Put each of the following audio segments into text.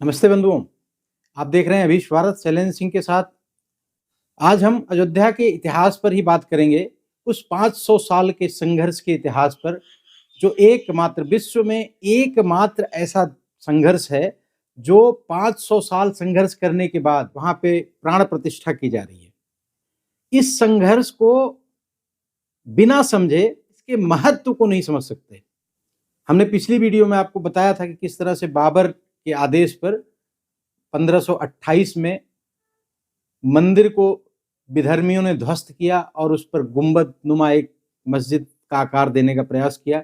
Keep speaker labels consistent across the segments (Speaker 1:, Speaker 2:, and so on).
Speaker 1: नमस्ते बंधुओं, आप देख रहे हैं अभीश भारत शैलेंद्र सिंह के साथ। आज हम अयोध्या के इतिहास पर ही बात करेंगे, उस 500 साल के संघर्ष के इतिहास पर, जो एकमात्र विश्व में एकमात्र ऐसा संघर्ष है जो 500 साल संघर्ष करने के बाद वहां पे प्राण प्रतिष्ठा की जा रही है। इस संघर्ष को बिना समझे इसके महत्व को नहीं समझ सकते। हमने पिछली वीडियो में आपको बताया था कि किस तरह से बाबर के आदेश पर 1528 में मंदिर को विधर्मियों ने ध्वस्त किया और उस पर गुंबद नुमा एक मस्जिद का आकार देने का प्रयास किया।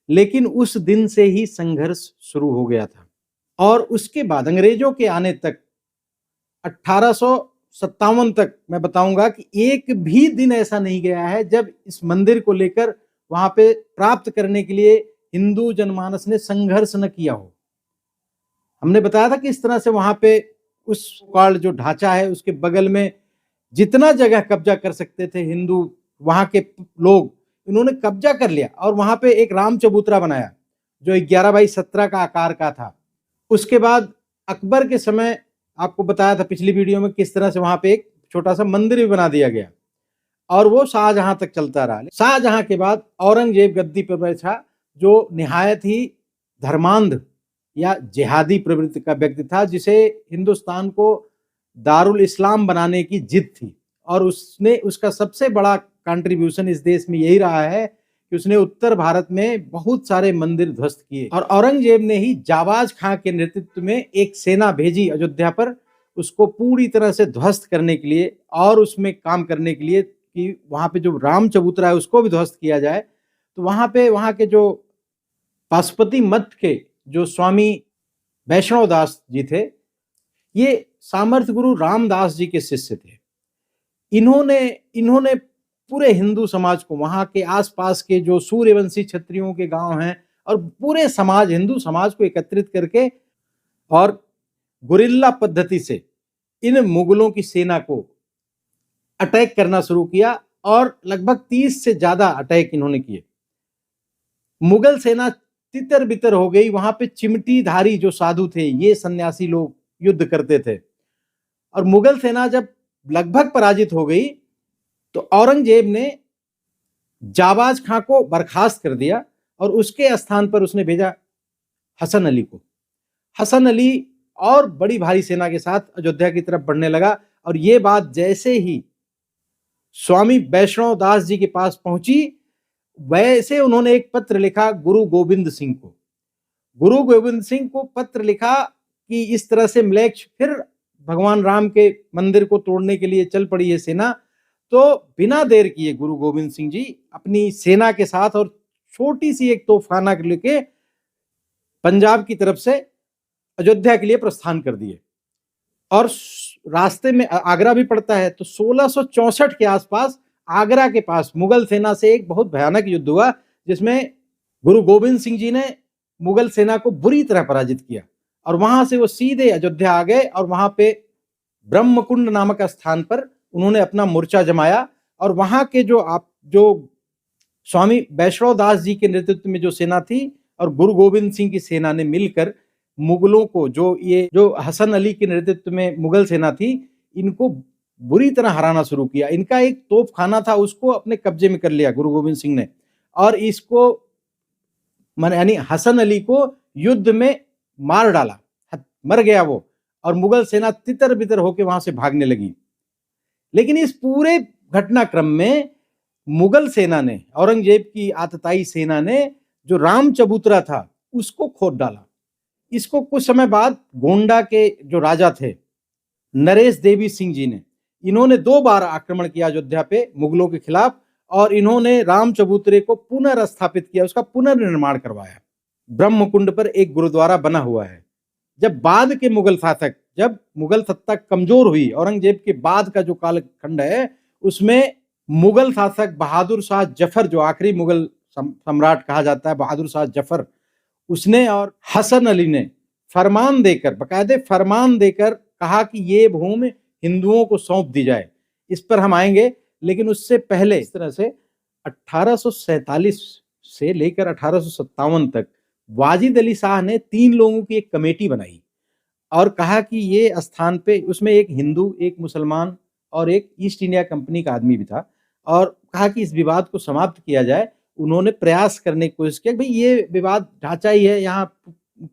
Speaker 1: लेकिन उस दिन से ही संघर्ष शुरू हो गया था और उसके बाद अंग्रेजों के आने तक 1857 तक मैं बताऊंगा कि एक भी दिन ऐसा नहीं गया है जब इस मंदिर को लेकर वहां पे प्राप्त करने के लिए हिंदू जनमानस ने संघर्ष न किया हो। हमने बताया था कि इस तरह से वहां पे उस काल जो ढांचा है उसके बगल में जितना जगह कब्जा कर सकते थे हिंदू वहां के लोग, इन्होंने कब्जा कर लिया और वहां पे एक राम चबूतरा बनाया जो 11x17 का आकार का था। उसके बाद अकबर के समय आपको बताया था पिछली वीडियो में किस तरह से वहां पे एक छोटा सा मंदिर भी बना दिया गया और वो शाहजहां तक चलता रहा। शाहजहां के बाद औरंगजेब गद्दी पर बैठा जो निहायत ही धर्मांध या जिहादी प्रवृत्ति का व्यक्ति था, जिसे हिंदुस्तान को दारुल इस्लाम बनाने की जिद थी और उसने उसका सबसे बड़ा कंट्रीब्यूशन इस देश में यही रहा है कि उसने उत्तर भारत में बहुत सारे मंदिर ध्वस्त किए और औरंगजेब ने ही जाबाज खां के नेतृत्व में एक सेना भेजी अयोध्या पर उसको पूरी तरह से ध्वस्त करने के लिए और उसमें काम करने के लिए कि वहां पे जो राम चबूतरा है उसको भी ध्वस्त किया जाए। तो वहां पे वहां के जो पाशुपति मठ के जो स्वामी वैष्णव दास जी थे, ये सामर्थ्य गुरु रामदास जी के शिष्य थे। इन्होंने पूरे हिंदू समाज को, वहां के आसपास के जो सूर्यवंशी क्षत्रियों के गांव हैं और पूरे समाज हिंदू समाज को एकत्रित करके और गुरिल्ला पद्धति से इन मुगलों की सेना को अटैक करना शुरू किया और लगभग 30 से ज्यादा अटैक इन्होंने किए। मुगल सेना तितर बितर हो गई। वहां पे चिमटीधारी जो साधु थे, ये सन्यासी लोग युद्ध करते थे और मुगल सेना जब लगभग पराजित हो गई तो औरंगजेब ने जाबाज खां को बर्खास्त कर दिया और उसके स्थान पर उसने भेजा हसन अली को। हसन अली और बड़ी भारी सेना के साथ अयोध्या की तरफ बढ़ने लगा और ये बात जैसे ही स्वामी वैष्णव दास जी के पास पहुंची, वैसे उन्होंने एक पत्र लिखा गुरु गोविंद सिंह को। गुरु गोविंद सिंह को पत्र लिखा कि इस तरह से म्लेच्छ फिर भगवान राम के मंदिर को तोड़ने के लिए चल पड़ी है सेना। तो बिना देर किए गुरु गोविंद सिंह जी अपनी सेना के साथ और छोटी सी एक तोफखाना लेके पंजाब की तरफ से अयोध्या के लिए प्रस्थान कर दिए और रास्ते में आगरा भी पड़ता है। तो 1664 के आसपास आगरा के पास मुगल सेना से एक बहुत भयानक युद्ध हुआ जिसमें गुरु गोविंद सिंह जी ने मुगल सेना को बुरी तरह पराजित किया और वहां से वो सीधे अयोध्या आ गए और वहां पे ब्रह्मकुंड नामक स्थान पर उन्होंने अपना मोर्चा जमाया और वहां के जो स्वामी वैष्णव दास जी के नेतृत्व में जो सेना थी और गुरु गोविंद सिंह की सेना ने मिलकर मुगलों को, जो हसन अली के नेतृत्व में मुगल सेना थी, इनको बुरी तरह हराना शुरू किया। इनका एक तोपखाना था उसको अपने कब्जे में कर लिया गुरु गोविंद सिंह ने और इसको यानी हसन अली को युद्ध में मार डाला, मर गया वो और मुगल सेना तितर बितर होकर वहां से भागने लगी। लेकिन इस पूरे घटनाक्रम में मुगल सेना ने, औरंगजेब की आतताई सेना ने जो राम चबूतरा था उसको खोद डाला। इसको कुछ समय बाद गोंडा के जो राजा थे नरेश देवी सिंह जी ने, इन्होंने 2 बार आक्रमण किया अयोध्या पे मुगलों के खिलाफ और इन्होंने राम चबूतरे को पुनर्स्थापित किया, उसका पुनर्निर्माण करवाया। ब्रह्मकुंड पर एक गुरुद्वारा बना हुआ है। जब बाद के मुगल शासक, जब मुगल सत्ता कमजोर हुई, औरंगजेब के बाद का जो कालखंड है उसमें मुगल शासक बहादुर शाह जफर, जो आखिरी मुगल सम्राट कहा जाता है बहादुर शाह जफर, उसने और हसन अली ने फरमान देकर, बकायदे फरमान देकर कहा कि ये भूमि हिंदुओं को सौंप दी जाए। इस पर हम आएंगे, लेकिन उससे पहले इस तरह से 1847 से लेकर 1857 तक वाजिद अली शाह ने 3 लोगों की एक कमेटी बनाई और कहा कि ये स्थान पे, उसमें एक हिंदू, एक मुसलमान और एक ईस्ट इंडिया कंपनी का आदमी भी था, और कहा कि इस विवाद को समाप्त किया जाए। उन्होंने प्रयास करने की कोशिश किया, भाई ये विवाद ढांचा ही है, यहाँ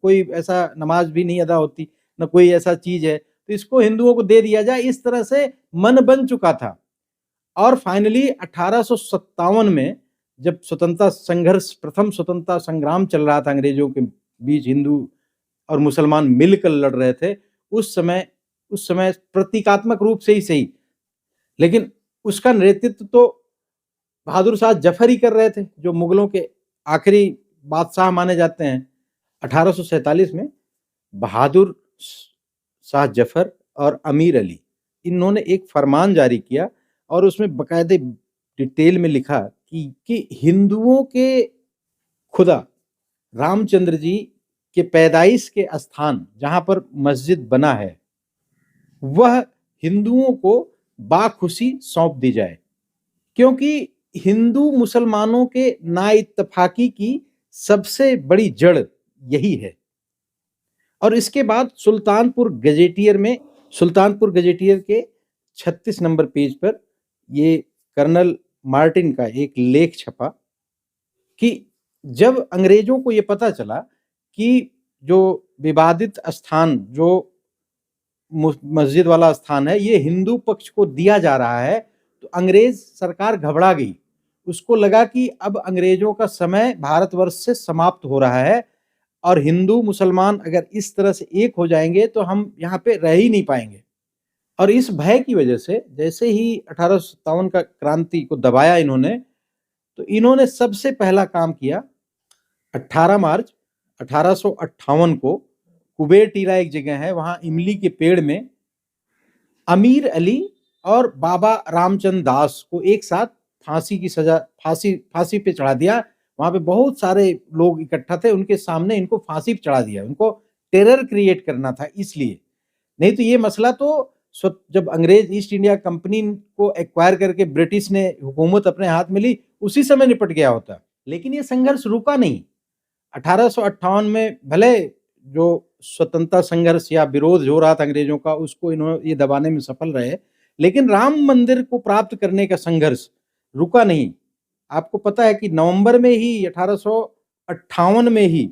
Speaker 1: कोई ऐसा नमाज भी नहीं अदा होती, न कोई ऐसा चीज है, तो इसको हिंदुओं को दे दिया जाए, इस तरह से मन बन चुका था। और फाइनली 1857 में जब स्वतंत्रता संघर्ष, प्रथम स्वतंत्रता संग्राम चल रहा था अंग्रेजों के बीच, हिंदू और मुसलमान मिलकर लड़ रहे थे, उस समय प्रतीकात्मक रूप से ही सही, लेकिन उसका नेतृत्व तो बहादुर शाह जफर ही कर रहे थे, जो मुगलों के आखिरी बादशाह माने जाते हैं। 1847 में बहादुर शाह जफर और अमीर अली, इन्होंने एक फरमान जारी किया और उसमें बकायदे डिटेल में लिखा कि हिंदुओं के खुदा रामचंद्र जी के पैदाइश के स्थान जहां पर मस्जिद बना है, वह हिंदुओं को बाखुशी सौंप दी जाए, क्योंकि हिंदू मुसलमानों के नाइत्तफाकी की सबसे बड़ी जड़ यही है। और इसके बाद सुल्तानपुर गजेटियर के 36 नंबर पेज पर ये कर्नल मार्टिन का एक लेख छपा कि जब अंग्रेजों को ये पता चला कि जो विवादित स्थान, जो मस्जिद वाला स्थान है, ये हिंदू पक्ष को दिया जा रहा है, तो अंग्रेज सरकार घबरा गई। उसको लगा कि अब अंग्रेजों का समय भारतवर्ष से समाप्त हो रहा है, और हिंदू मुसलमान अगर इस तरह से एक हो जाएंगे तो हम यहाँ पे रह ही नहीं पाएंगे। और इस भय की वजह से जैसे ही 1857 का क्रांति को दबाया इन्होंने, तो इन्होंने सबसे पहला काम किया, 18 मार्च 1858 को कुबेर टीला एक जगह है, वहां इमली के पेड़ में अमीर अली और बाबा रामचंद्र दास को एक साथ फांसी की सजा, फांसी पे चढ़ा दिया। वहां पे बहुत सारे लोग इकट्ठा थे, उनके सामने इनको फांसी पे चढ़ा दिया। उनको टेरर क्रिएट करना था इसलिए, नहीं तो ये मसला तो जब अंग्रेज ईस्ट इंडिया कंपनी को एक्वायर करके ब्रिटिश ने हुकूमत अपने हाथ में ली, उसी समय निपट गया होता। लेकिन ये संघर्ष रुका नहीं। 1858 में भले जो स्वतंत्रता संघर्ष या विरोध हो रहा था अंग्रेजों का, उसको इन्होंने ये दबाने में सफल रहे, लेकिन राम मंदिर को प्राप्त करने का संघर्ष रुका नहीं। आपको पता है कि नवंबर में ही 1858 में ही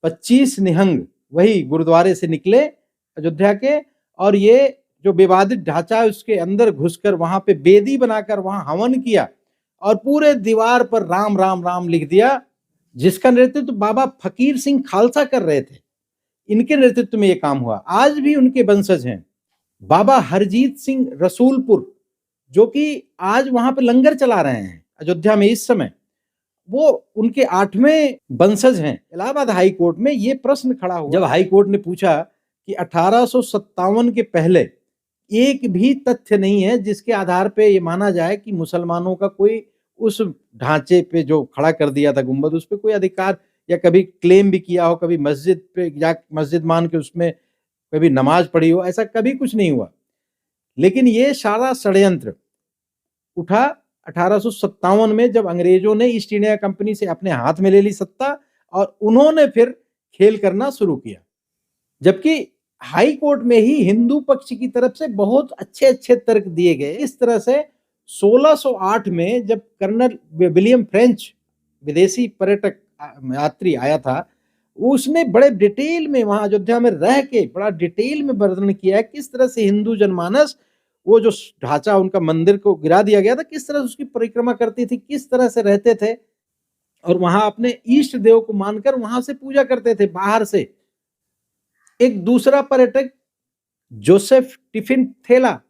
Speaker 1: 25 निहंग वही गुरुद्वारे से निकले अयोध्या के, और ये जो विवादित ढांचा है उसके अंदर घुसकर वहां पे बेदी बनाकर वहां हवन किया और पूरे दीवार पर राम राम राम लिख दिया, जिसका नेतृत्व बाबा फकीर सिंह खालसा कर रहे थे। इनके नेतृत्व में यह काम हुआ। आज भी उनके वंशज हैं बाबा हरजीत सिंह रसूलपुर, जो कि आज वहां पे लंगर चला रहे हैं अयोध्या में इस समय, वो उनके 8वें वंशज हैं। इलाहाबाद हाई कोर्ट में ये प्रश्न खड़ा हुआ जब हाई कोर्ट ने पूछा कि 1857 के पहले एक भी तथ्य नहीं है जिसके आधार पे ये माना जाए कि मुसलमानों का कोई उस ढांचे पे जो खड़ा कर दिया था गुंबद, उस पे कोई अधिकार या कभी क्लेम भी किया हो, कभी मस्जिद पे या मस्जिद मान के उसमें कभी नमाज पढ़ी हो, ऐसा कभी कुछ नहीं हुआ। लेकिन ये सारा षड्यंत्र उठा 1857 में, जब अंग्रेजों ने ईस्ट इंडिया कंपनी से अपने हाथ में ले ली सत्ता और उन्होंने फिर खेल करना शुरू किया। जबकि हाई कोर्ट में ही हिंदू पक्ष की तरफ से बहुत अच्छे अच्छे तर्क दिए गए। इस तरह से 1608 में जब कर्नल विलियम फ्रेंच विदेशी पर्यटक यात्री आया था, उसने बड़े डिटेल में वहां अयोध्या में रह के बड़ा डिटेल में वर्णन किया है किस तरह से हिंदू जनमानस, वो जो ढांचा उनका मंदिर को गिरा दिया गया था, किस तरह से उसकी परिक्रमा करती थी, किस तरह से रहते थे, और वहां अपने इष्ट देव को मानकर वहां से पूजा करते थे बाहर से। एक दूसरा पर्यटक जोसेफ टिफिन थेला,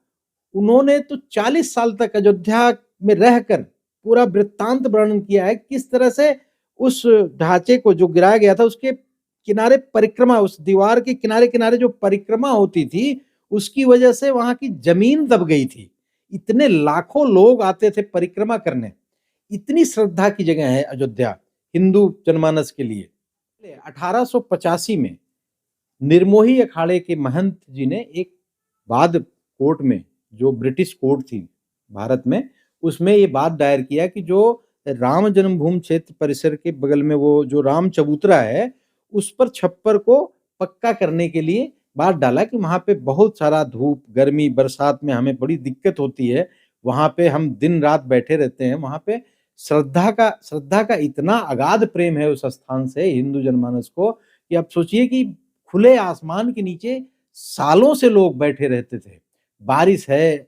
Speaker 1: उन्होंने तो 40 साल तक अयोध्या में रहकर पूरा वृत्तांत वर्णन किया है किस तरह से उस ढांचे को जो गिराया गया था उसके किनारे परिक्रमा, उस दीवार के किनारे किनारे जो परिक्रमा होती थी उसकी वजह से वहां की जमीन दब गई थी। इतने लाखों लोग आते थे परिक्रमा करने, इतनी श्रद्धा की जगह है अयोध्या हिंदू जनमानस के लिए। 1885 में निर्मोही अखाड़े के महंत जी ने एक वाद कोर्ट में, जो ब्रिटिश कोर्ट थी भारत में, उसमें ये बात दायर किया कि जो राम जन्मभूमि क्षेत्र परिसर के बगल में वो जो राम चबूतरा है, उस पर छप्पर को पक्का करने के लिए बात डाला कि वहाँ पे बहुत सारा धूप, गर्मी, बरसात में हमें बड़ी दिक्कत होती है, वहाँ पे हम दिन-रात बैठे रहते हैं, वहाँ पे श्रद्धा का इतना अगाध प्रेम है उस स्थान से हिंदू जनमानस को कि आप सोचिए कि खुले आसमान के नीचे सालों से लोग बैठे रहते थे। बारिश है,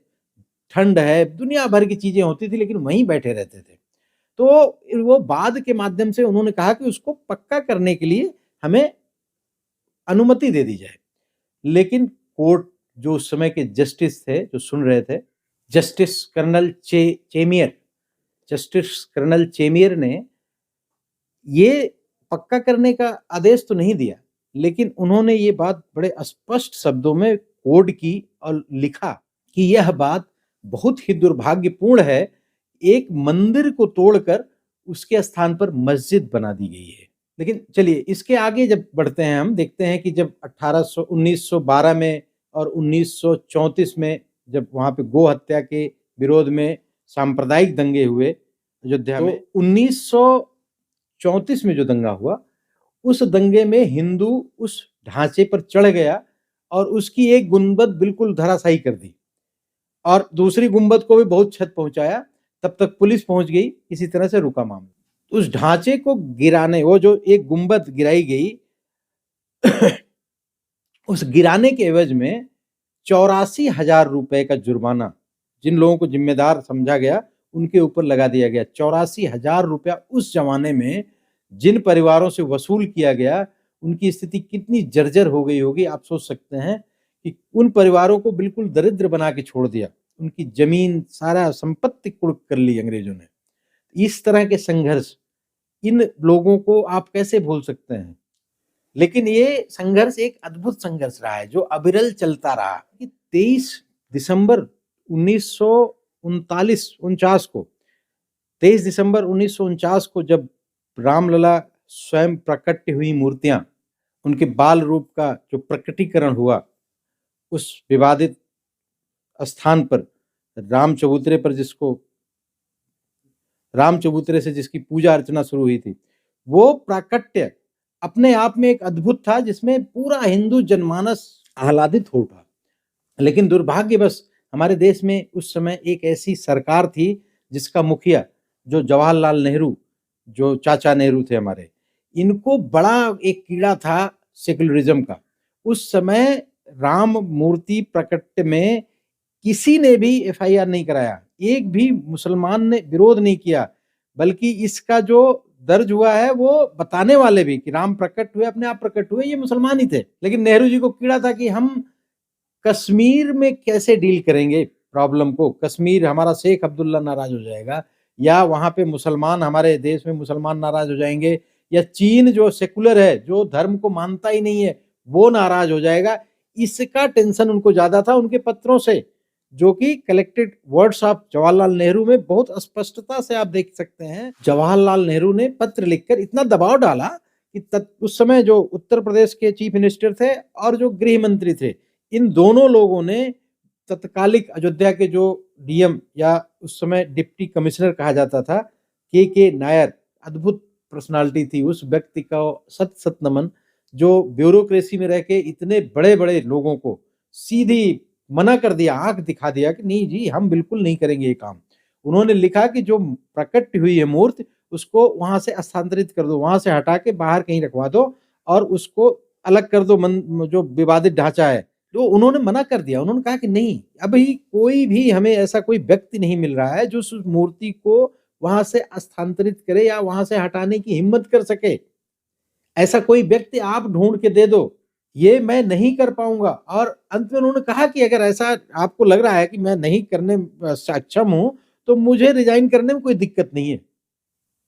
Speaker 1: ठंड है, दुनिया भर की चीज़ें होती थी लेकिन वहीं बैठे रहते थे। तो वो बाद के माध्यम से उन्होंने कहा कि उसको पक्का करने के लिए हमें अनुमति दे दी जाए। लेकिन कोर्ट जो उस समय के जस्टिस थे, जो सुन रहे थे, जस्टिस कर्नल चेमियर ने ये पक्का करने का आदेश तो नहीं दिया, लेकिन उन्होंने ये बात बड़े स्पष्ट शब्दों में कोड की और लिखा कि यह बात बहुत ही दुर्भाग्यपूर्ण है, एक मंदिर को तोड़कर उसके स्थान पर मस्जिद बना दी गई है। लेकिन चलिए इसके आगे जब बढ़ते हैं हम देखते हैं कि जब 1912 में और 1934 में जब वहाँ पे गो हत्या के विरोध में सांप्रदायिक दंगे हुए अयोध्या में, 1934 में जो दंगा हुआ, उस दंगे में हिंदू उस ढांचे पर चढ़ गया और उसकी एक गुंबद बिल्कुल धराशायी कर दी और दूसरी गुंबद को भी बहुत क्षत पहुंचाया। तब तक पुलिस पहुंच गई, इसी तरह से रुका मामला। उस ढांचे को गिराने, वो जो एक गुंबद गिराई गई उस गिराने के एवज में 84,000 रुपए का जुर्माना जिन लोगों को जिम्मेदार समझा गया उनके ऊपर लगा दिया गया। 84,000 रुपया उस जमाने में जिन परिवारों से वसूल किया गया, उनकी स्थिति कितनी जर्जर हो गई होगी आप सोच सकते हैं कि उन परिवारों को बिल्कुल दरिद्र बना के छोड़ दिया, उनकी जमीन सारा संपत्ति कुर्क कर ली अंग्रेजों ने। इस तरह के संघर्ष इन लोगों को आप कैसे भूल सकते हैं? लेकिन ये संघर्ष एक अद्भुत संघर्ष रहा है जो अविरल चलता रहा। कि 23 दिसंबर 1939 को 23 दिसंबर 1949 को जब रामलला स्वयं प्रकट हुई मूर्तियां, उनके बाल रूप का जो प्रकटीकरण हुआ उस विवादित स्थान पर, राम चबूतरे से जिसकी पूजा अर्चना शुरू हुई थी, वो प्राकट्य अपने आप में एक अद्भुत था जिसमें पूरा हिंदू जनमानस आह्लादित हो उठा। लेकिन दुर्भाग्यवश हमारे देश में उस समय एक ऐसी सरकार थी जिसका मुखिया जो जवाहरलाल नेहरू, जो चाचा नेहरू थे हमारे, इनको बड़ा एक कीड़ा था सेक्युलरिज्म का। उस समय राम मूर्ति प्रकट में किसी ने भी एफआईआर नहीं कराया, एक भी मुसलमान ने विरोध नहीं किया, बल्कि इसका जो दर्ज हुआ है वो बताने वाले भी कि राम प्रकट हुए, अपने आप प्रकट हुए, ये मुसलमान ही थे। लेकिन नेहरू जी को कीड़ा था कि हम कश्मीर में कैसे डील करेंगे प्रॉब्लम को। कश्मीर हमारा शेख अब्दुल्ला नाराज हो जाएगा, या वहां पे मुसलमान, हमारे देश में मुसलमान नाराज हो जाएंगे, या चीन जो सेकुलर है, जो धर्म को मानता ही नहीं है, वो नाराज हो जाएगा। इसका टेंशन उनको ज्यादा था उनके पत्रों से, जो कि collected words of Jawaharlal Nehru में बहुत स्पष्टता से आप देख सकते हैं। जवाहरलाल नेहरू ने पत्र लिखकर इतना दबाव डाला कि उस समय जो उत्तर प्रदेश के चीफ मिनिस्टर थे और जो गृह मंत्री थे, इन दोनों लोगों ने तत्कालिक अयोध्या के जो डीएम या उस समय डिप्टी कमिश्नर कहा जाता था, के नायर, अद्भुत पर्सनालिटी थी उस व्यक्ति का, सत सत नमन, जो ब्यूरोक्रेसी में रह के इतने बड़े बड़े लोगों को सीधी मना कर दिया, आंख दिखा दिया कि नहीं जी हम बिल्कुल नहीं करेंगे ये काम। उन्होंने लिखा कि जो प्रकट हुई है मूर्ति उसको वहां से स्थानांतरित कर दो, वहां से हटा के बाहर कहीं रखवा दो और उसको अलग कर दो, जो विवादित ढांचा है। तो उन्होंने मना कर दिया, उन्होंने कहा कि नहीं, अभी कोई भी हमें ऐसा कोई व्यक्ति नहीं मिल रहा है जो उस मूर्ति को वहां से स्थानांतरित करे या वहां से हटाने की हिम्मत कर सके। ऐसा कोई व्यक्ति आप ढूंढ के दे दो, ये मैं नहीं कर पाऊंगा। और अंत में उन्होंने कहा कि अगर ऐसा आपको लग रहा है कि मैं नहीं करने सक्षम हूं तो मुझे रिजाइन करने में कोई दिक्कत नहीं है।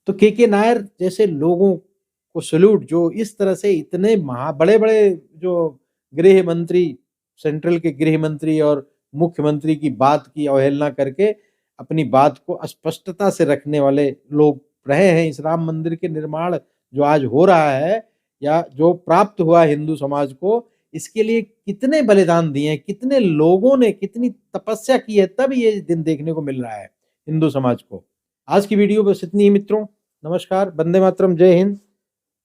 Speaker 1: तो के नायर जैसे लोगों को सैल्यूट, जो इस तरह से इतने बड़े बड़े जो गृह मंत्री, सेंट्रल के गृह मंत्री और मुख्यमंत्री की बात की अवहेलना करके अपनी बात को स्पष्टता से रखने वाले लोग रहे हैं। इस राम मंदिर के निर्माण जो आज हो रहा है या जो प्राप्त हुआ हिंदू समाज को, इसके लिए कितने बलिदान दिए, कितने लोगों ने कितनी तपस्या की है, तब ये दिन देखने को मिल रहा है हिंदू समाज को। आज की वीडियो बस इतनी ही मित्रों। नमस्कार, वंदे मातरम, जय हिंद।